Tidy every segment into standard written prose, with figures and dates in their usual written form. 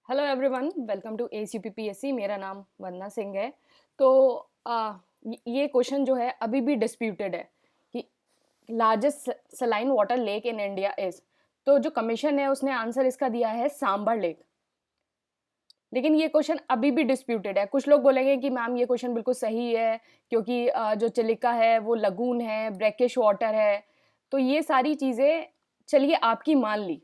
Hello everyone, welcome to ACPPSC। मेरा नाम वंदना सिंह है। तो ये क्वेश्चन जो है अभी भी डिस्प्यूटेड है कि largest saline water lake in India is. तो जो कमीशन है उसने आंसर इसका दिया है सांबर लेक। लेकिन ये क्वेश्चन अभी भी डिस्प्यूटेड है। कुछ लोग बोलेंगे कि मैम ये क्वेश्चन बिल्कुल सही है क्योंकि जो चिलिका है वो लगून है, ब्रैकिश वाटर है। तो ये सारी चीज़ें चलिए आपकी मान ली,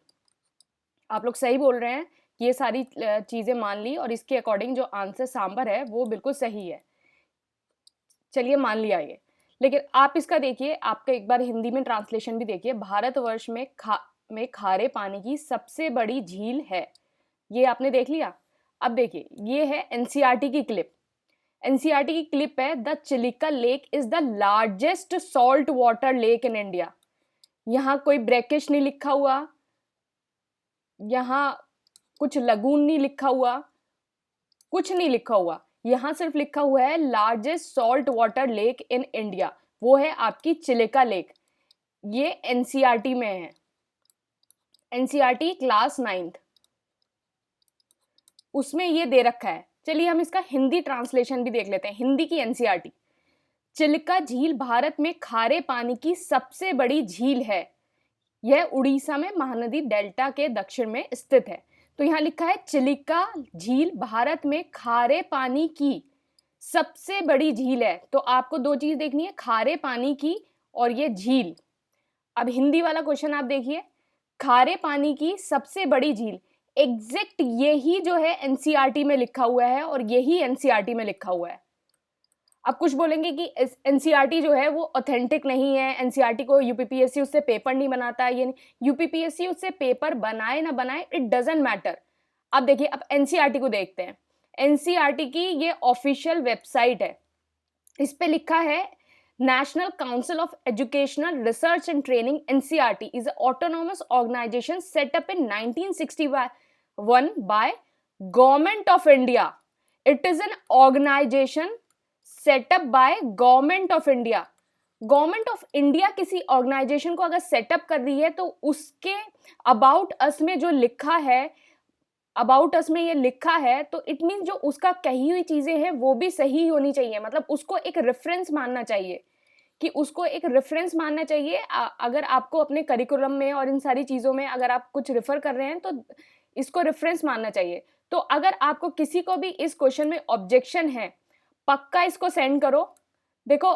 आप लोग सही बोल रहे हैं कि ये सारी चीज़ें मान ली और इसके अकॉर्डिंग जो आंसर सांबर है वो बिल्कुल सही है। चलिए मान लिया ये। लेकिन आप इसका देखिए, आपका एक बार हिंदी में ट्रांसलेशन भी देखिए। भारतवर्ष में खारे पानी की सबसे बड़ी झील है। ये आपने देख लिया। अब देखिए, ये है एनसीईआरटी की क्लिप। एनसीईआरटी की क्लिप है, the Chilika lake is the largest salt water lake in India. यहाँ कोई ब्रैकिश नहीं लिखा हुआ, यहाँ कुछ लगून नहीं लिखा हुआ, कुछ नहीं लिखा हुआ। यहां सिर्फ लिखा हुआ है largest salt water lake in India. वो है आपकी चिलिका लेक। ये एनसीईआरटी में है, एनसीईआरटी क्लास 9th, उसमें ये दे रखा है। चलिए हम इसका हिंदी ट्रांसलेशन भी देख लेते हैं। हिंदी की एनसीईआरटी, चिलिका झील भारत में खारे पानी की सबसे बड़ी झील है। यह उड़ीसा में महानदी डेल्टा के दक्षिण में स्थित है। तो यहां लिखा है चिलिका झील भारत में खारे पानी की सबसे बड़ी झील है। तो आपको दो चीज देखनी है, खारे पानी की और ये झील। अब हिंदी वाला क्वेश्चन आप देखिए, खारे पानी की सबसे बड़ी झील, एग्जैक्ट यही जो है एनसीईआरटी में लिखा हुआ है और यही एनसीईआरटी में लिखा हुआ है। अब कुछ बोलेंगे कि एनसीईआरटी जो है वो ऑथेंटिक नहीं है, एनसीईआरटी को यूपीपीएससी उससे पेपर नहीं बनाता है। ये नहीं, यूपीपीएससी उससे पेपर बनाए ना बनाए, इट डजंट मैटर। अब देखिए, अब एनसीईआरटी को देखते हैं। एनसीईआरटी की ये ऑफिशियल वेबसाइट है। इस पे लिखा है national council of educational research and training, NCERT is autonomous organisation set up in 1961 by government of India. It is an organisation setup by government of India. Government of India किसी organisation को अगर setup कर रही है तो उसके about us में जो लिखा है, अबाउट अस में ये लिखा है, तो इट मीन जो उसका कही हुई चीजें हैं वो भी सही होनी चाहिए। मतलब उसको एक रेफरेंस मानना चाहिए, कि उसको एक रेफरेंस मानना चाहिए। अगर आपको अपने करिकुलम में और इन सारी चीज़ों में अगर आप कुछ रेफर कर रहे हैं तो इसको रेफरेंस मानना चाहिए। तो अगर आपको किसी को भी इस क्वेश्चन में ऑब्जेक्शन है, पक्का इसको सेंड करो। देखो,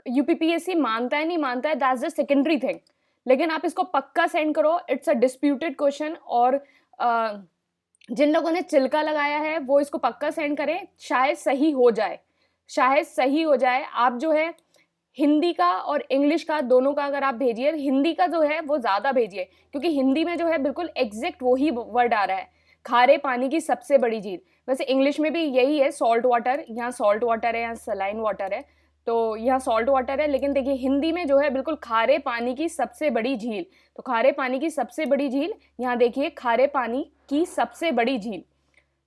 यूपीपीएससी मानता है नहीं मानता है, दैट्स द सेकेंडरी थिंग, लेकिन आप इसको पक्का सेंड करो। It's a disputed question. और जिन लोगों ने चिल्का लगाया है वो इसको पक्का सेंड करें, शायद सही हो जाए, शायद सही हो जाए। आप जो है हिंदी का और इंग्लिश का दोनों का अगर आप भेजिए, हिंदी का जो है वो ज़्यादा भेजिए, क्योंकि हिंदी में जो है बिल्कुल एग्जैक्ट वही वर्ड आ रहा है, खारे पानी की सबसे बड़ी झील। वैसे इंग्लिश में भी यही है, सॉल्ट वाटर। यहाँ सॉल्ट वाटर है, यहाँ सलाइन वाटर है, तो यहाँ सॉल्ट वाटर है। लेकिन देखिए हिंदी में जो है बिल्कुल खारे पानी की सबसे बड़ी झील। तो खारे पानी की सबसे बड़ी झील, यहाँ देखिए खारे पानी की सबसे बड़ी झील।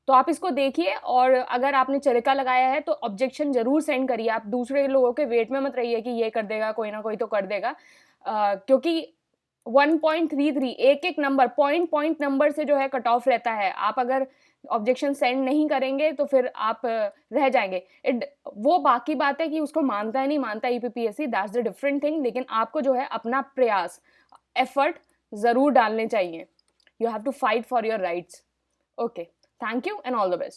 तो आप इसको देखिए, और अगर आपने चिलिका लगाया है तो ऑब्जेक्शन जरूर सेंड करिए। आप दूसरे लोगों के वेट में मत रहिए कि ये कर देगा, कोई ना कोई तो कर देगा। क्योंकि 1.33 एक एक नंबर, पॉइंट नंबर से जो है कट ऑफ रहता है। आप अगर ऑब्जेक्शन सेंड नहीं करेंगे तो फिर आप रह जाएंगे। वो बाकी बात है कि उसको मानता है नहीं मानता UPPSC, that's the different thing. लेकिन आपको जो है अपना प्रयास, एफर्ट जरूर डालने चाहिए। You have to fight for your rights. Okay, thank you and all the best.